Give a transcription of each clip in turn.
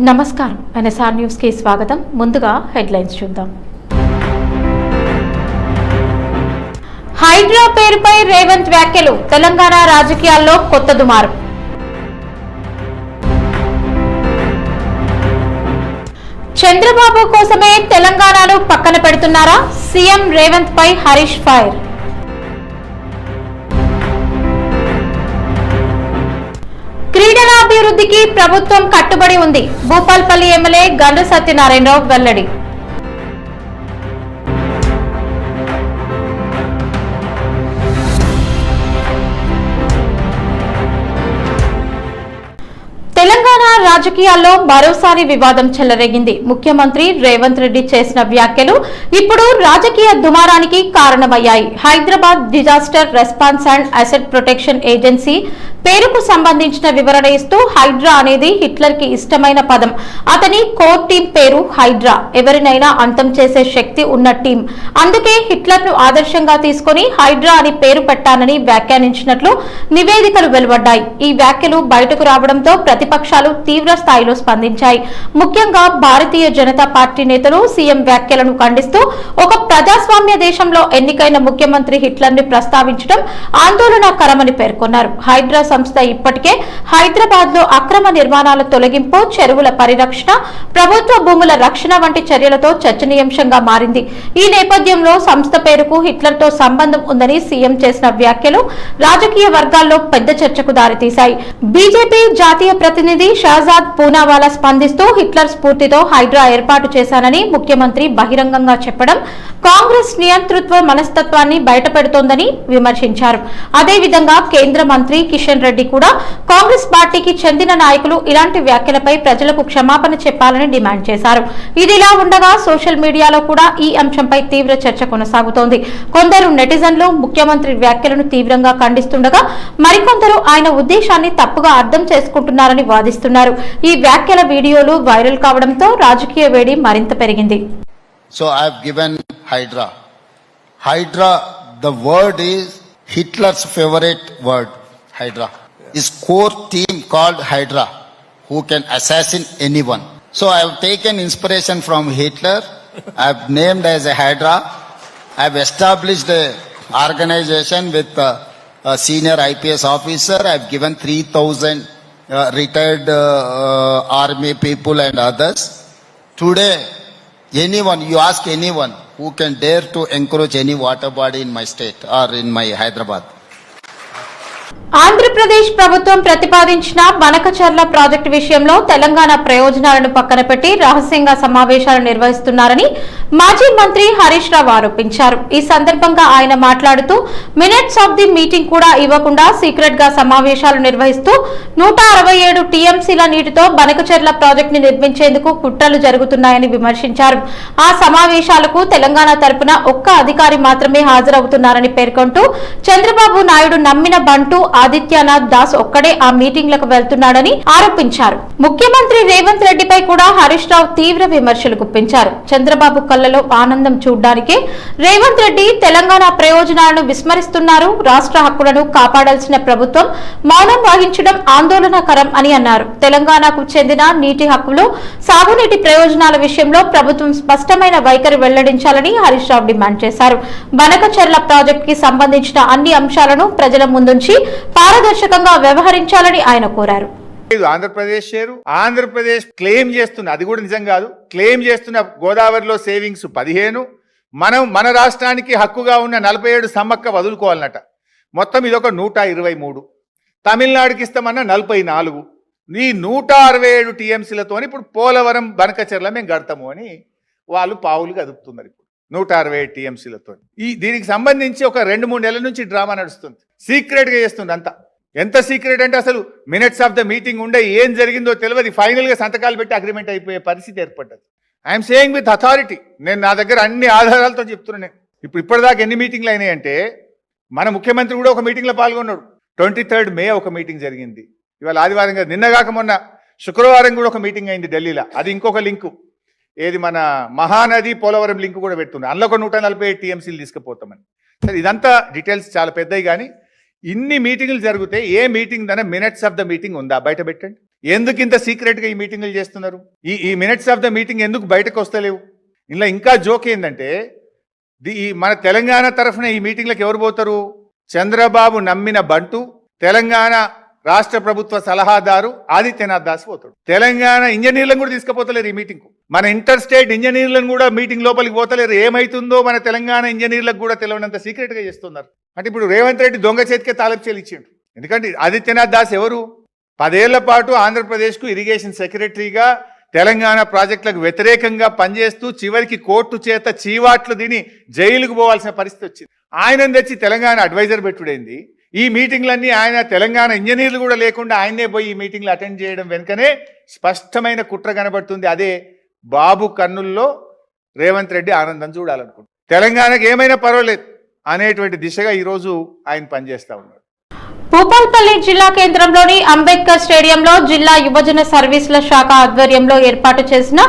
నమస్కారం NSR news కి స్వాగతం. ముందుగా హెడ్లైన్స్ చూద్దాం. హైడ్రా పేరుపై రేవంత్ వ్యాఖ్యలు తెలంగాణ రాజకీయాల్లో కొత్త దుమారు. చంద్రబాబు కోసమే తెలంగాణను పక్కన పెడుతున్నారా? సీఎం రేవంత్ పై హరీష్ ఫైర్. క్రీడల అభివృద్ధికి ప్రభుత్వం కట్టుబడి ఉంది. భూపాల్పల్లి ఎమ్మెల్యే గండ్ర సత్యనారాయణరావు వెల్లడి. తెలంగాణ రాజకీయాల్లో మరోసారి వివాదం చెలరేగింది. ముఖ్యమంత్రి రేవంత్ రెడ్డి చేసిన వ్యాఖ్యలు ఇప్పుడు రాజకీయ దుమారానికి కారణమయ్యాయి. Hyderabad disaster response and asset protection agency పేరుకు సంబంధించిన వివరణ ఇస్తూ హైడ్రా అనేది హిట్లర్ కి ఇష్టమైన పదం. అతని కోర్ టీం పేరు హైడ్రా. ఎవరినైనా అంతం చేసే శక్తి ఉన్న టీం. అందుకే హిట్లర్ ను ఆదర్శంగా తీసుకుని హైడ్రా అని పేరు పెట్టానని వ్యాఖ్యానించినట్లు నివేదికలు వెలువడ్డాయి. ఈ వ్యాఖ్యలు బయటకు రావడంతో ప్రతిపక్షాలు తీవ్ర స్థాయిలో స్పందించాయి. ముఖ్యంగా భారతీయ జనతా పార్టీ నేతలు సీఎం వ్యాఖ్యలను ఖండిస్తూ ఒక ప్రజాస్వామ్య దేశంలో ఎన్నికైన ముఖ్యమంత్రి హిట్లర్ ని ప్రస్తావించడం ఆందోళనకరమని పేర్కొన్నారు. హైడ్రా సంస్థ ఇప్పటికే హైదరాబాద్ లో అక్రమ నిర్మాణాల తొలగింపు, చెరువుల పరిరక్షణ, ప్రభుత్వ భూముల రక్షణ వంటి చర్యలతో చర్చనీయాంశంగా మారింది. ఈ నేపథ్యంలో సంస్థ పేరుకు హిట్లర్ తో సంబంధం ఉందని సీఎం చేసిన వ్యాఖ్యలు రాజకీయ వర్గాల్లో పెద్ద చర్చకు దారితీశాయి. బీజేపీ జాతీయ ప్రతినిధి షహజాద్ పూనావాలా స్పందిస్తూ హిట్లర్ స్ఫూర్తితో హైడ్రా ఏర్పాటు చేశానని ముఖ్యమంత్రి బహిరంగంగా చెప్పడం కాంగ్రెస్ నియంతృత్వ మనస్తత్వాన్ని బయటపెడుతోందని విమర్శించారు. అదేవిధంగా కేంద్ర మంత్రి కిషన్ రెడ్డి కూడా కాంగ్రెస్ పార్టీకి చెందిన నాయకులు ఇలాంటి వ్యాఖ్యలపై ప్రజలకు క్షమాపణ చెప్పాలని డిమాండ్ చేశారు. ఇదిలా ఉండగా సోషల్ మీడియాలో కూడా ఈ అంశంపై తీవ్ర చర్చ కొనసాగుతోంది. కొందరు నెటిజన్లు ముఖ్యమంత్రి వ్యాఖ్యలను తీవ్రంగా ఖండిస్తుండగా మరికొందరు ఆయన ఉద్దేశాన్ని తప్పుగా అర్థం చేసుకుంటున్నారని వాదిస్తున్నారు. ఈ వ్యాఖ్యల వీడియోలు వైరల్ కావడంతో రాజకీయ వేడి మరింత పెరిగింది. So I have given Hydra. Hydra, the word is Hitler's favorite word. Hydra. His core team called Hydra, who can assassinate anyone. So I have taken inspiration from Hitler. I have named as a Hydra. I have established a organization with a senior IPS officer. I have given 3,000 retired army people and others. Today, anyone, you ask anyone who can dare to encroach any water body in my state or in my Hyderabad. Andhra Pradesh ప్రభుత్వం ప్రతిపాదించిన Banakacherla project విషయంలో తెలంగాణ ప్రయోజనాలను పక్కన పెట్టి రహస్యంగా సమావేశాలు నిర్వహిస్తున్నారని మాజీ మంత్రి హరీష్ రావు ఆరోపించారు. ఈ సందర్భంగా ఆయన మాట్లాడుతూ మినిట్స్ ఆఫ్ ది మీటింగ్ కూడా ఇవ్వకుండా సీక్రెట్ గా సమావేశాలు నిర్వహిస్తూ 167 టీఎంసీల నీటితో బనకచర్ల ప్రాజెక్టు ని నిర్మించేందుకు కుట్రలు జరుగుతున్నాయని విమర్శించారు. ఆ సమావేశాలకు తెలంగాణ తరపున ఒక్క అధికారి మాత్రమే హాజరవుతున్నారని పేర్కొంటూ చంద్రబాబు నాయుడు నమ్మిన బంటూ ఆదిత్యనాథ్ దాస్ ఒక్కడే ఆ మీటింగ్లకు వెళ్తున్నాడని ఆరోపించారు. ముఖ్యమంత్రి రేవంత్ రెడ్డిపై కూడా హరీష్ రావు తీవ్ర విమర్శలు గుప్పించారు. చంద్రబాబు కళ్లలో ఆనందం చూడ్డానికే రేవంత్ రెడ్డి తెలంగాణ ప్రయోజనాలను విస్మరిస్తున్నారు. రాష్ట్ర హక్కులను కాపాడాల్సిన ప్రభుత్వం మౌనం వహించడం ఆందోళనకరం అని అన్నారు. తెలంగాణకు చెందిన నీటి హక్కులు, సాగునీటి ప్రయోజనాల విషయంలో ప్రభుత్వం స్పష్టమైన వైఖరి వెల్లడించాలని హరీష్ రావు డిమాండ్ చేశారు. బనకచర్ల ప్రాజెక్టు కి సంబంధించిన అన్ని అంశాలను ప్రజల ముందుంచి పారదర్శకంగా వ్యవహరించాలని ఆయన కోరారు. ఆంధ్రప్రదేశ్ క్లెయిమ్ చేస్తున్న, అది కూడా నిజం కాదు, క్లెయిమ్ చేస్తున్న గోదావరిలో సేవింగ్స్ 15, మన రాష్ట్రానికి హక్కుగా ఉన్న 47 సమ్మక్క వదులుకోవాలన్నట. మొత్తం ఇదొక 123. తమిళనాడుకి ఇస్తామన్న 44. ఈ 167 టీఎంసీలతో ఇప్పుడు పోలవరం బనకచర్ల మేము కడతాము అని వాళ్ళు పావులు కదుపుతున్నారు. ఇప్పుడు 167 టీఎంసీలతో దీనికి సంబంధించి ఒక 2-3 నెలల నుంచి డ్రామా నడుస్తుంది. సీక్రెట్గా చేస్తుంది అంతా. ఎంత సీక్రెట్ అంటే అసలు మినిట్స్ ఆఫ్ ద మీటింగ్ ఉండే ఏం జరిగిందో తెలియదు. ఫైనల్గా సంతకాలు పెట్టి అగ్రిమెంట్ అయిపోయే పరిస్థితి ఏర్పడ్డది. I'm saying with authority. నేను నా దగ్గర అన్ని ఆధారాలతో చెప్తున్నాను. ఇప్పటిదాకా ఎన్ని మీటింగ్లు అయినాయంటే మన ముఖ్యమంత్రి కూడా ఒక మీటింగ్లో పాల్గొన్నాడు. 23rd మే ఒక మీటింగ్ జరిగింది. ఇవాళ ఆదివారం కాదు, నిన్నగాక మొన్న శుక్రవారం కూడా ఒక మీటింగ్ అయింది ఢిల్లీలో. అది ఇంకొక లింకు, ఏది మన మహానది పోలవరం లింక్ కూడా పెడుతుంది. అందులో ఒక 147 టీఎంసీలు తీసుకుపోతామని. సరే, ఇదంతా డీటెయిల్స్ చాలా పెద్దవి. కానీ ఇన్ని మీటింగ్లు జరిగితే ఏ మీటింగ్ దనే మినిట్స్ ఆఫ్ ద మీటింగ్ ఉందా? బయట పెట్టండి. ఎందుకు ఇంత సీక్రెట్గా ఈ మీటింగులు చేస్తున్నారు? ఈ మినిట్స్ ఆఫ్ ద మీటింగ్ ఎందుకు బయటకు వస్తలేవు? ఇలా ఇంకా జోక్ ఏంటంటే ఈ మన తెలంగాణ తరఫున ఈ మీటింగ్లకు ఎవరు పోతారు? చంద్రబాబు నమ్మిన బంటు, తెలంగాణ రాష్ట్ర ప్రభుత్వ సలహాదారు ఆదిత్యనాథ్ దాస్ పోతాడు. తెలంగాణ ఇంజనీర్లను కూడా తీసుకుపోతలేరు ఈ మీటింగ్కు. మన ఇంటర్ స్టేట్ ఇంజనీర్లను కూడా మీటింగ్ లోపలికి పోతలేరు. ఏమైతుందో మన తెలంగాణ ఇంజనీర్లకు కూడా తెలియనంత సీక్రెట్గా చేస్తున్నారు. అంటే ఇప్పుడు రేవంత్ రెడ్డి దొంగ చేతికే తాలపు ఇచ్చిండు. ఎందుకంటే ఆదిత్యనాథ్ దాస్ ఎవరు? 10 ఏళ్ల పాటు ఆంధ్రప్రదేశ్కు ఇరిగేషన్ సెక్రటరీగా తెలంగాణ ప్రాజెక్టులకు వ్యతిరేకంగా పనిచేస్తూ చివరికి కోర్టు చేత చీవాట్లు తిని జైలుకు పోవాల్సిన పరిస్థితి వచ్చింది. ఆయనను తెచ్చి తెలంగాణ అడ్వైజర్ పెట్టుడైంది. ఈ మీటింగ్లన్నీ ఆయన తెలంగాణ ఇంజనీర్లు కూడా లేకుండా ఆయనే పోయి ఈ మీటింగ్లు అటెండ్ చేయడం వెనుకనే స్పష్టమైన కుట్ర కనబడుతుంది. అదే బాబు కన్నుల్లో రేవంత్ రెడ్డి ఆనందం చూడాలనుకుంటున్నారు. తెలంగాణకు ఏమైనా పర్వాలేదు అనేటువంటి దిశగా ఈరోజు ఆయన పనిచేస్తూ ఉన్నారు. భూపాల్పల్లి జిల్లా కేంద్రంలోని అంబేద్కర్ స్టేడియంలో జిల్లా యువజన సర్వీసుల శాఖ ఆధ్వర్యంలో ఏర్పాటు చేసిన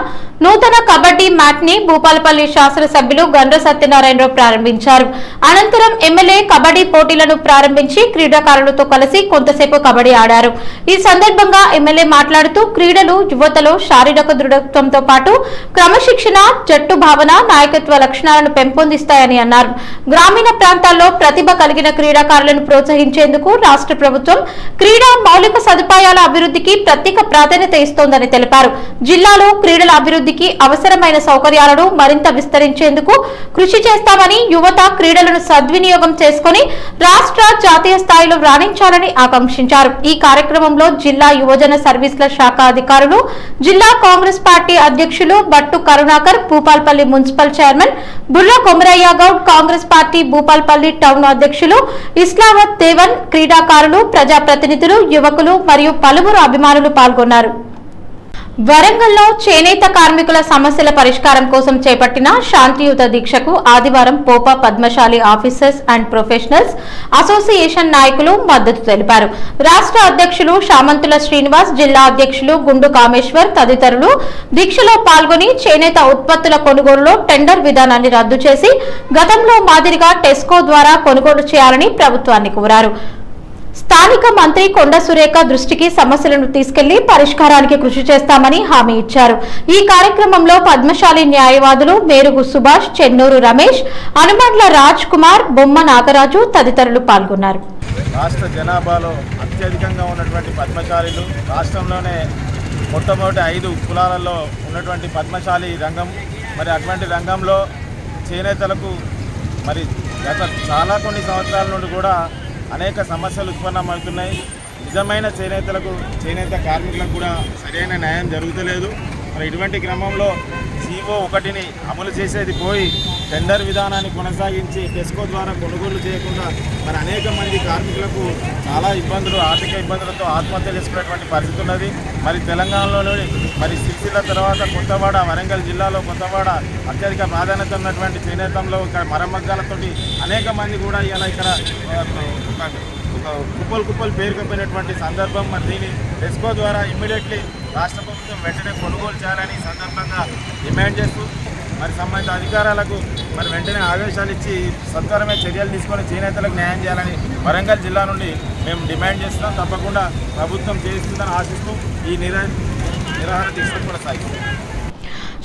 నూతన కబడ్డీ మ్యాచ్ ని భూపాల్పల్లి శాసనసభ్యులు గండ్ర సత్యనారాయణరావు ప్రారంభించారు. అనంతరం ఎమ్మెల్యే కబడ్డీ పోటీలను ప్రారంభించి క్రీడాకారులతో కలిసి కొంతసేపు కబడ్డీ ఆడారు. ఈ సందర్భంగా ఎమ్మెల్యే మాట్లాడుతూ క్రీడలు యువతలో శారీరక దృఢత్వంతో పాటు క్రమశిక్షణ, జట్టు భావన, నాయకత్వ లక్షణాలను పెంపొందిస్తాయని అన్నారు. గ్రామీణ ప్రాంతాల్లో ప్రతిభ కలిగిన క్రీడాకారులను ప్రోత్సహించేందుకు రాష్ట్ర ప్రభుత్వం క్రీడా మౌలిక సదుపాయాల అభివృద్ధికి ప్రత్యేక ప్రాధాన్యత ఇస్తోందని తెలిపారు. జిల్లాలో క్రీడల అభివృద్ధికి అవసరమైన సౌకర్యాలను మరింత విస్తరించేందుకు కృషి చేస్తామని, యువత క్రీడలను సద్వినియోగం చేసుకుని రాష్ట్ర, జాతీయ స్థాయిలో రాణించాలని ఆకాంక్షించారు. ఈ కార్యక్రమంలో జిల్లా యువజన సర్వీసుల శాఖ అధికారులు, జిల్లా కాంగ్రెస్ పార్టీ అధ్యక్షులు Battu Karunakar, Bhupalpally municipal chairman Burra Komaraiah Goud, Congress party Bhupalpally town అధ్యక్షులు ఇస్లావత్ దేవన్, క్రీడాకారులు, ప్రజాప్రతినిధులు, యువకులు మరియు పలువురు అభిమానులు పాల్గొన్నారు. వరంగల్లో చేనేత కార్మికుల సమస్యల పరిష్కారం కోసం చేపట్టిన శాంతియుత దీక్షకు ఆదివారం POPA Padmashali officers and professionals association నాయకులు మద్దతు తెలిపారు. రాష్ట్ర అధ్యక్షులు శామంతుల శ్రీనివాస్, జిల్లా అధ్యక్షులు గుండు కామేశ్వర్ తదితరులు దీక్షలో పాల్గొని చేనేత ఉత్పత్తుల కొనుగోలులో టెండర్ విధానాన్ని రద్దు చేసి గతంలో మాదిరిగా టెస్కో ద్వారా కొనుగోలు చేయాలని ప్రభుత్వాన్ని కోరారు. స్థానిక మంత్రి కొండ సురేఖ దృష్టికి సమస్యలను తీసుకెళ్లి పరిష్కారానికి కృషి చేస్తామని హామీ ఇచ్చారు. ఈ కార్యక్రమంలో పద్మశాలి న్యాయవాదులు మేరుగు సుభాష్, చెన్నూరు రమేష్, అనుమండ్ల రాజ్ కుమార్, బొమ్మ నాగరాజు తదితరులు పాల్గొన్నారు. రాష్ట్ర జనాభాలో అత్యధికంగా ఉన్నటువంటి పద్మశాలీలు, రాష్ట్రంలోనే మొట్టమొదటి 5 కులాలలో ఉన్నటువంటి పద్మశాలి రంగం. మరి అటువంటి రంగంలో చేనేతలకు మరి గత కొన్ని సంవత్సరాల నుండి కూడా అనేక సమస్యలు ఉత్పన్నమవుతున్నాయి. నిజమైన చేనేత కార్మికులకు కూడా సరైన న్యాయం జరుగుతలేదు. మరి ఇటువంటి క్రమంలో CO1ని అమలు చేసేది పోయి టెండర్ విధానాన్ని కొనసాగించి టెస్కో ద్వారా కొనుగోలు చేయకుండా మరి అనేక మంది కార్మికులకు చాలా ఇబ్బందులు, ఆర్థిక ఇబ్బందులతో ఆత్మహత్య చేసుకునేటువంటి పరిస్థితి ఉన్నది. మరి తెలంగాణలోని మరి సిరిసిల్ల తర్వాత కొత్తవాడ, వరంగల్ జిల్లాలో కొత్తవాడ అత్యధిక ప్రాధాన్యత ఉన్నటువంటి చేనేతంలో ఇక్కడ మరమగ్గాలతో అనేక మంది కూడా ఇలా ఇక్కడ కుప్పలు పేరుకపోయినటువంటి సందర్భం. మరి దీన్ని టెస్కో ద్వారా ఇమ్మీడియట్లీ రాష్ట్ర ప్రభుత్వం వెంటనే కొనుగోలు చేయాలని సందర్భంగా డిమాండ్ చేస్తూ మరి సంబంధిత అధికారులకు మరి వెంటనే ఆదేశాలు ఇచ్చి సత్వరమే చర్యలు తీసుకొని చేనేతలకు న్యాయం చేయాలని వరంగల్ జిల్లా నుండి మేము డిమాండ్ చేస్తున్నాం. తప్పకుండా ప్రభుత్వం చేస్తుందని ఆశిస్తూ ఈ నిరాహార దీక్ష కొనసాగుతుంది.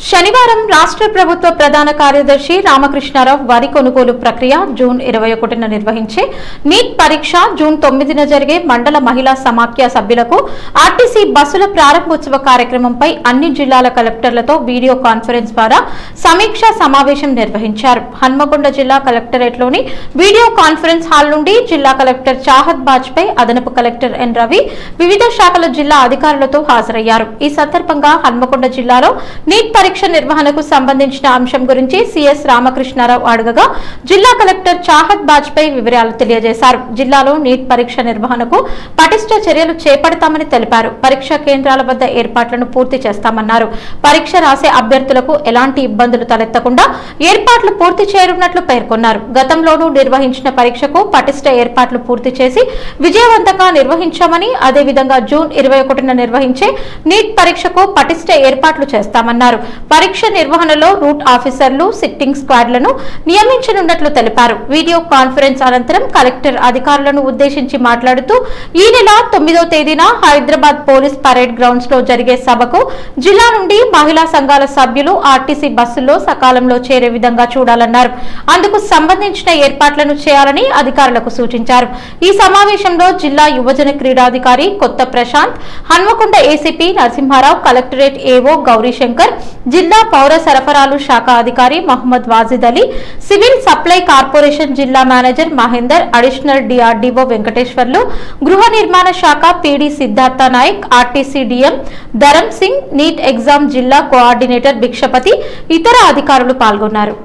శనివారం రాష్ట్ర ప్రభుత్వ ప్రధాన కార్యదర్శి రామకృష్ణారావు వరి కొనుగోలు ప్రక్రియ జూన్ 21న నిర్వహించే నీట్ పరీక్ష, జూన్ 9న జరిగే మండల మహిళా సమాఖ్య సభ్యులకు ఆర్టీసీ బస్సుల ప్రారంభోత్సవ కార్యక్రమంపై అన్ని జిల్లాల కలెక్టర్లతో వీడియో కాన్ఫరెన్స్ ద్వారా సమీక్షా సమావేశం నిర్వహించారు. హన్మకొండ జిల్లా కలెక్టరేట్లోని వీడియో కాన్ఫరెన్స్ హాల్ నుండి జిల్లా కలెక్టర్ చాహద్ బాజ్పై, అదనపు కలెక్టర్ ఎన్ రవి, వివిధ శాఖల జిల్లా అధికారులతో హాజరయ్యారు. ఈ సందర్భంగా హన్మకొండ జిల్లాలో నీట్ పరీక్ష నిర్వహణకు సంబంధించిన అంశం గురించి సిఎస్ రామకృష్ణారావు అడగగా జిల్లా కలెక్టర్ చాహద్ బాజ్పై వివరాలు తెలియజేశారు. జిల్లాలో నీట్ పరీక్ష నిర్వహణకు పటిష్ట చర్యలు చేపడతామని తెలిపారు. పరీక్షా కేంద్రాల వద్ద ఏర్పాట్లను పూర్తి చేస్తామన్నారు. పరీక్ష రాసే అభ్యర్థులకు ఎలాంటి ఇబ్బందులు తలెత్తకుండా ఏర్పాట్లు పూర్తి చేయనున్నట్లు పేర్కొన్నారు. గతంలోనూ నిర్వహించిన పరీక్షకు పటిష్ట ఏర్పాట్లు పూర్తి చేసి విజయవంతంగా నిర్వహించామని, అదేవిధంగా జూన్ 21న నిర్వహించే నీట్ పరీక్షకు పటిష్ట ఏర్పాట్లు చేస్తామన్నారు. పరీక్ష నిర్వహణలో రూట్ ఆఫీసర్లు, సిట్టింగ్ స్క్వాడ్లను నియమించనున్నట్లు తెలిపారు. వీడియో కాన్ఫరెన్స్ అనంతరం కలెక్టర్ అధికారులను ఉద్దేశించి మాట్లాడుతూ ఈ నెల 9వ తేదీన హైదరాబాద్ పోలీస్ పరేడ్ గ్రౌండ్స్ లో జరిగే సభకు జిల్లా నుండి మహిళా సంఘాల సభ్యులు ఆర్టీసీ బస్సుల్లో సకాలంలో చేరే విధంగా చూడాలన్నారు. అందుకు సంబంధించిన ఏర్పాట్లను చేయాలని అధికారులకు సూచించారు. ఈ సమావేశంలో జిల్లా యువజన క్రీడాధికారి Kotha Prashanth, Hanamkonda ACP Narasimharao, collectorate AO Gaurishankar, జిల్లా పౌర సరఫరాలు శాఖ అధికారి Mohammed Wajid Ali, civil supply corporation జిల్లా manager Mahender, additional DRDO Venkateswarlu, గృహ నిర్మాణ శాఖ PD Siddhartha Naik, RTC DM Dharam Singh, NEET exam జిల్లా కోఆర్డినేటర్ భిక్షపతి, ఇతర అధికారులు పాల్గొన్నారు.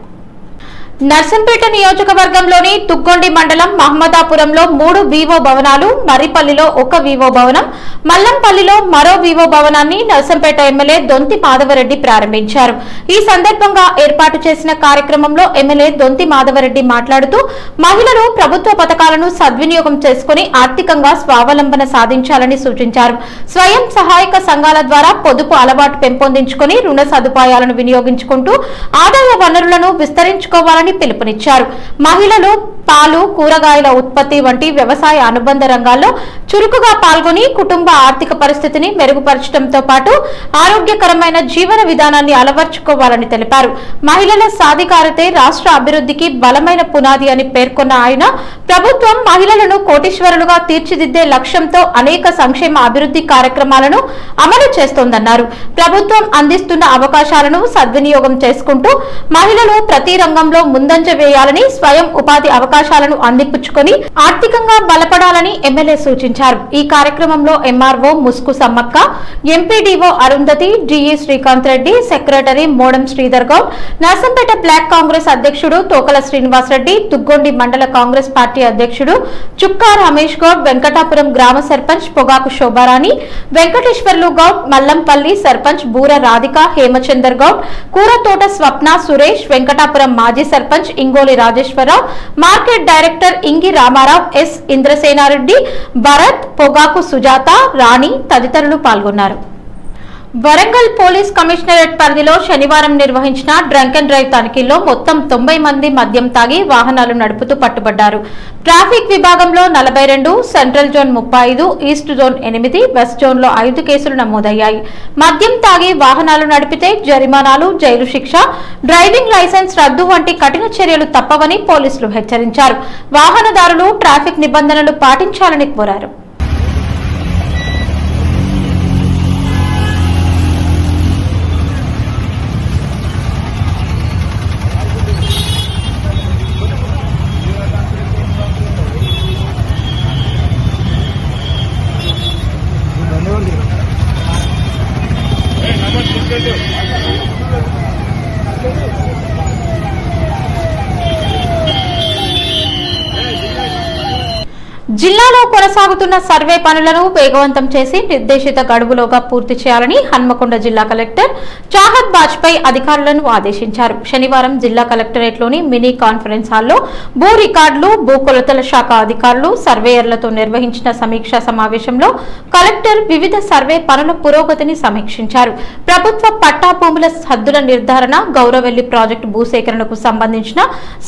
నర్సంపేట నియోజకవర్గంలోని తుగ్గొండి మండలం మహమ్మదాపురంలో 3 వివో భవనాలు, మర్రిపల్లిలో 1 వివో భవనం, మల్లంపల్లిలో మరో వివో భవనాన్ని నర్సంపేట ఎమ్మెల్యే దొంతి మాధవరెడ్డి ప్రారంభించారు. ఈ సందర్భంగా ఏర్పాటు చేసిన కార్యక్రమంలో ఎమ్మెల్యే దొంతి మాధవరెడ్డి మాట్లాడుతూ మహిళలు ప్రభుత్వ పథకాలను సద్వినియోగం చేసుకుని ఆర్థికంగా స్వావలంబన సాధించాలని సూచించారు. స్వయం సహాయక సంఘాల ద్వారా పొదుపు అలవాటు పెంపొందించుకుని రుణ సదుపాయాలను వినియోగించుకుంటూ ఆదాయ వనరులను విస్తరించుకోవాలని పిలుపునిచ్చారు. మహిళలు పాలు, కూరగాయల ఉత్పత్తి వంటి వ్యవసాయ అనుబంధ రంగాల్లో చురుకుగా పాల్గొని కుటుంబ ఆర్థిక పరిస్థితిని మెరుగుపరచడంతో పాటు ఆరోగ్యకరమైన జీవన విధానాన్ని అలవర్చుకోవాలని తెలిపారు. మహిళల సాధికారతే రాష్ట్ర అభివృద్ధికి బలమైన పునాది అని పేర్కొన్న ఆయన ప్రభుత్వం మహిళలను కోటీశ్వరులుగా తీర్చిదిద్దే లక్ష్యంతో అనేక సంక్షేమ అభివృద్ధి కార్యక్రమాలను అమలు చేస్తోందన్నారు. ప్రభుత్వం అందిస్తున్న అవకాశాలను సద్వినియోగం చేసుకుంటూ మహిళలు ప్రతి రంగంలో ముందంజ వేయాలని, స్వయం ఉపాధి అవకాశాలను అందిపుచ్చుకొని ఆర్థికంగా బలపడాలని ఎమ్మెల్యే సూచించారు. ఈ కార్యక్రమంలో MRO Musku Sammakka, MPDO Arundhati, DE Srikanth Reddy, secretary Modam Sridhar Goud, Narsampet block Congress అధ్యక్షుడు తోకల శ్రీనివాస్ రెడ్డి, తుగ్గొండి మండల కాంగ్రెస్ పార్టీ అధ్యక్షుడు చుక్కా రమేష్ గౌడ్, వెంకటాపురం గ్రామ సర్పంచ్ పొగాకు శోభారాణి, వెంకటేశ్వర్లు గౌడ్, మల్లంపల్లి సర్పంచ్ బూర రాధిక, హేమచందర్ గౌడ్, కూరతోట స్వప్న, సురేష్, వెంకటాపురం మాజీ sarpanch Ingoli Rajeshwararao, market director Ingi Ramarao, S Indrasenareddy, Bharath, Pogaku Sujatha, రాణి తదితరులు పాల్గొన్నారు. వరంగల్ పోలీస్ కమిషనరేట్ పరిధిలో శనివారం నిర్వహించిన డ్రంక్ అండ్ డ్రైవ్ తనిఖీల్లో మొత్తం 90 మంది మద్యం తాగి వాహనాలు నడుపుతూ పట్టుబడ్డారు. ట్రాఫిక్ విభాగంలో 42, central zone 35, east zone 8, west zone లో 5 కేసులు నమోదయ్యాయి. మద్యం తాగి వాహనాలు నడిపితే జరిమానాలు, జైలు శిక్ష, డ్రైవింగ్ లైసెన్స్ రద్దు వంటి కఠిన చర్యలు తప్పవని పోలీసులు హెచ్చరించారు. వాహనదారులు ట్రాఫిక్ నిబంధనలు పాటించాలని కోరారు. జిల్లాలో కొనసాగుతున్న సర్వే పనులను వేగవంతం చేసి నిర్దేశిత గడువులోగా పూర్తి చేయాలని హన్మకొండ జిల్లా కలెక్టర్ చాహత్ బాజ్పేయి అధికారులను ఆదేశించారు. శనివారం జిల్లా కలెక్టరేట్లోని మినీ కాన్ఫరెన్స్ హాల్లో భూ రికార్డులు, భూ కొలతల శాఖ అధికారులు, సర్వేయర్లతో నిర్వహించిన సమీక్షా సమావేశంలో కలెక్టర్ వివిధ సర్వే పనుల పురోగతిని సమీక్షించారు. ప్రభుత్వ పట్టా భూముల హద్దుల నిర్ధారణ, గౌరవెల్లి ప్రాజెక్టు భూసేకరణకు సంబంధించిన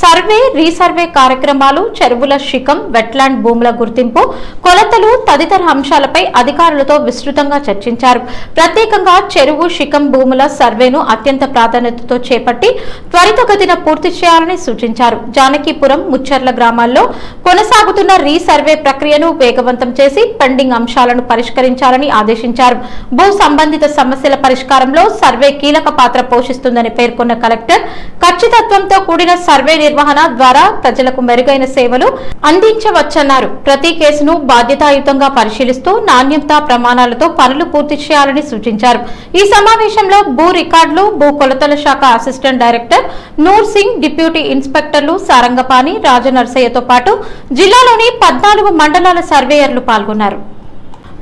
సర్వే, రీసర్వే కార్యక్రమాలు, చెరువుల శిఖం, వెట్లాండ్ భూముల గుర్తింపు, కొలతలు తదితర అంశాలపై అధికారులతో విస్తృతంగా చర్చించారు. ప్రత్యేకంగా చెరువు, శిఖం భూముల సర్వేను అత్యంత ప్రాధాన్యతతో చేపట్టి త్వరితగతిన పూర్తి చేయాలని సూచించారు. జానకీపురం, ముచ్చర్ల గ్రామాల్లో కొనసాగుతున్న రీసర్వే ప్రక్రియను వేగవంతం చేసి పెండింగ్ అంశాలను పరిష్కరించాలని ఆదేశించారు. భూ సంబంధిత సమస్యల పరిష్కారంలో సర్వే కీలక పాత్ర పోషిస్తుందని పేర్కొన్న కలెక్టర్ ఖచ్చితత్వంతో కూడిన సర్వే నిర్వహణ ద్వారా ప్రజలకు మెరుగైన సేవలు అందించవచ్చన్నారు. ప్రతి కేసును బాధ్యతాయుతంగా పరిశీలిస్తూ నాణ్యతా ప్రమాణాలతో పనులు పూర్తి చేయాలని సూచించారు. ఈ సమావేశంలో భూ రికార్డులు, భూ కొలతల శాఖ assistant director Noor Singh, deputy ఇన్స్పెక్టర్లు సారంగపాణి, రాజనర్సయ్యతో పాటు జిల్లాలోని 14 మండలాల సర్వేయర్లు పాల్గొన్నారు.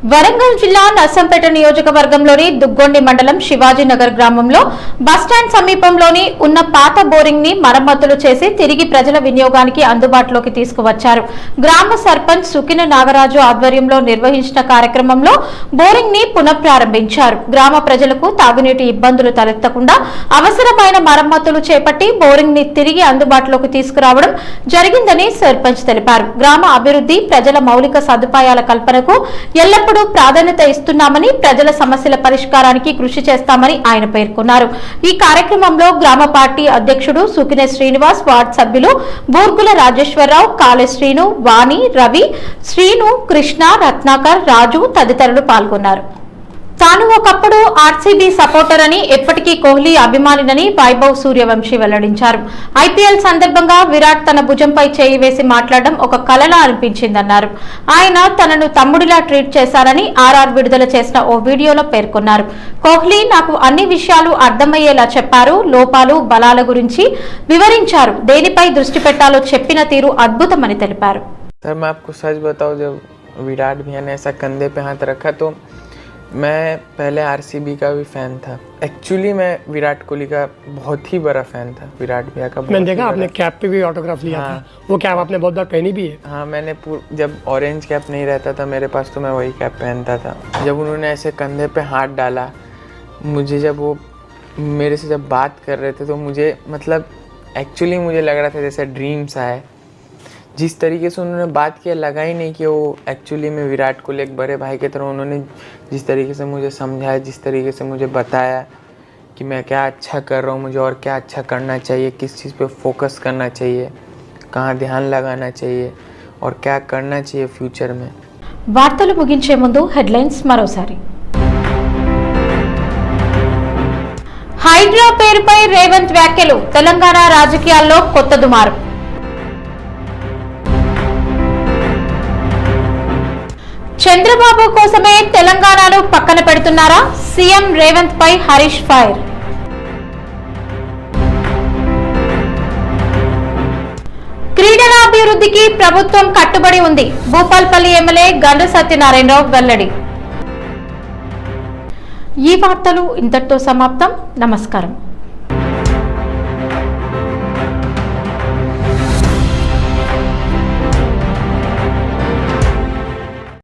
వరంగల్ జిల్లా నర్సంపేట నియోజకవర్గంలోని దుగ్గొండి మండలం శివాజీనగర్ గ్రామంలో బస్టాండ్ సమీపంలోని ఉన్న పాత బోరింగ్ ని మరమ్మతులు చేసి తిరిగి ప్రజల వినియోగానికి అందుబాటులోకి తీసుకువచ్చారు. గ్రామ సర్పంచ్ సుకిన నాగరాజు ఆధ్వర్యంలో నిర్వహించిన కార్యక్రమంలో బోరింగ్ ని పునఃప్రారంభించారు. గ్రామ ప్రజలకు తాగునీటి ఇబ్బందులు తలెత్తకుండా అవసరమైన మరమ్మతులు చేపట్టి బోరింగ్ ని తిరిగి అందుబాటులోకి తీసుకురావడం జరిగిందని సర్పంచ్ తెలిపారు. గ్రామ అభివృద్ధి, ప్రజల మౌలిక సదుపాయాల కల్పనకు ఎల్లప్పుడూ ప్రాధాన్యత ఇస్తున్నామని, ప్రజల సమస్యల పరిష్కారానికి కృషి చేస్తామని ఆయన పేర్కొన్నారు. ఈ కార్యక్రమంలో గ్రామ పార్టీ అధ్యక్షుడు సుకినే శ్రీనివాస్, వార్డు సభ్యులు బూర్గుల రాజేశ్వరరావు, కాళే శ్రీను, వాణి, రవి, శ్రీను, కృష్ణ, రత్నాకర్, రాజు తదితరులు పాల్గొన్నారు. తాను ఒకప్పుడు ఆర్సీబీ సపోర్టర్ అని, ఎప్పటికీ కోహ్లీ అభిమానినని వైభవ్ సూర్యవంశీ వెల్లడించారు. ఐపీఎల్ సందర్భంగా విరాట్ తన భుజంపై చేయి వేసి మాట్లాడడం ఒక కలలా అనిపించిందన్నారు. ఆయన తనను తమ్ముడిలా ట్రీట్ చేశారని ఆర్ఆర్ విడుదల చేసిన ఓ వీడియోలో పేర్కొన్నారు. కోహ్లీ నాకు అన్ని విషయాలు అర్థమయ్యేలా చెప్పారు. లోపాలు, బలాల గురించి వివరించారు. దేనిపై దృష్టి పెట్టాలో చెప్పిన తీరు అద్భుతమని తెలిపారు. सर मैं आपको सच बताऊं, जब विराट भैया ने ऐसा कंधे पे हाथ रखा तो मैं पहले आरसीबी का भी फ़ैन था. एक्चुअली मैं विराट कोहली का बहुत ही बड़ा फ़ैन था. विराट भैया का मैंने देखा आपने कैप पे भी ऑटोग्राफ लिया था. वो कैप आपने बहुत बार पहनी भी है. हाँ, मैंने जब ऑरेंज कैप नहीं रहता था मेरे पास तो मैं वही कैप पहनता था. जब उन्होंने ऐसे कंधे पे हाथ डाला, मुझे जब वो मेरे से जब बात कर रहे थे तो मुझे मतलब एक्चुअली मुझे लग रहा था जैसे ड्रीम्स आए. जिस तरीके से उन्होंने बात किया, लगा ही नहीं कि वो एक्चुअली में विराट कोहली एक बड़े भाई की तरह उन्होंने जिस तरीके से मुझे समझाया, जिस तरीके से मुझे बताया कि मैं क्या अच्छा कर रहा हूँ, मुझे और क्या अच्छा करना चाहिए, किस चीज़ पे फोकस करना चाहिए, कहाँ ध्यान लगाना चाहिए और क्या करना चाहिए फ्यूचर में. వార్తలు ముగించే ముందు హెడ్లైన్స్ మరోసారి. హైడ్రా పేరుపై రేవంత్ వ్యాఖ్యలు, తెలంగాణ రాజకీయాల్లో కొత్త దుమారు. చంద్రబాబు కోసమే తెలంగాణను పక్కన పెడుతున్నారా? సీఎం రేవంత్ పై హరీష్ ఫైర్. క్రీడల అభివృద్ధికి ప్రభుత్వం కట్టుబడి ఉంది. భూపాల్పల్లి ఎమ్మెల్యే గండ్ర సత్యనారాయణరావు వెల్లడి. ఈ వార్తలు ఇంతటితో సమాప్తం. నమస్కారం.